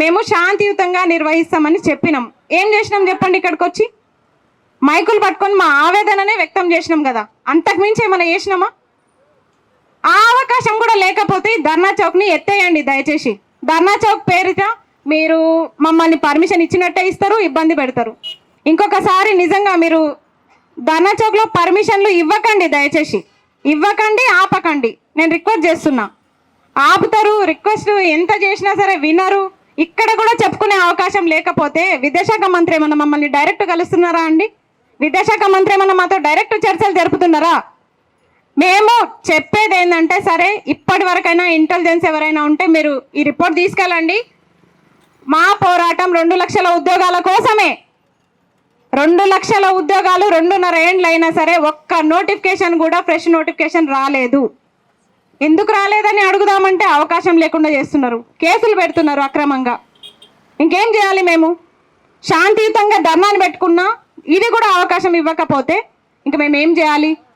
మేము శాంతియుతంగా నిర్వహిస్తామని చెప్పినాం. ఏం చేసినాం చెప్పండి? ఇక్కడికి వచ్చి మైకులు పట్టుకొని మా ఆవేదననే వ్యక్తం చేసినాం కదా, అంతకుమించి ఏమైనా చేసినామా? ఆ అవకాశం కూడా లేకపోతే ధర్నా చౌక్ని ఎత్తేయండి దయచేసి. ధర్నా చౌక్ పేరిట మీరు మమ్మల్ని పర్మిషన్ ఇచ్చినట్టే ఇస్తారు, ఇబ్బంది పెడతారు. ఇంకొకసారి నిజంగా మీరు ధర్నా చౌక్లో పర్మిషన్లు ఇవ్వకండి, దయచేసి ఇవ్వకండి, ఆపకండి. నేను రిక్వెస్ట్ చేస్తున్నా. ఆపుతారు, రిక్వెస్ట్ ఎంత చేసినా సరే వినరు. ఇక్కడ కూడా చెప్పుకునే అవకాశం లేకపోతే విద్యాశాఖ మంత్రి ఏమన్నా మమ్మల్ని డైరెక్ట్ కలుస్తున్నారా అండి? విద్యాశాఖ మంత్రి ఏమన్నా మాతో డైరెక్ట్ చర్చలు జరుపుతున్నారా? మేము చెప్పేది ఏంటంటే, సరే ఇప్పటి వరకైనా ఇంటెలిజెన్స్ ఎవరైనా ఉంటే మీరు ఈ రిపోర్ట్ తీసుకెళ్ళండి. మా పోరాటం 2 లక్షల ఉద్యోగాల కోసమే. 2 లక్షల ఉద్యోగాలు 2.5 ఏండ్లు అయినా సరే ఒక్క నోటిఫికేషన్ కూడా ఫ్రెష్ నోటిఫికేషన్ రాలేదు. ఎందుకు రాలేదని అడుగుదామంటే అవకాశం లేకుండా చేస్తున్నారు, కేసులు పెడుతున్నారు అక్రమంగా. ఇంకేం చేయాలి? మేము శాంతియుతంగా ధర్నాన్ని పెట్టుకున్నా ఇది కూడా అవకాశం ఇవ్వకపోతే ఇంక మేము ఏం చేయాలి?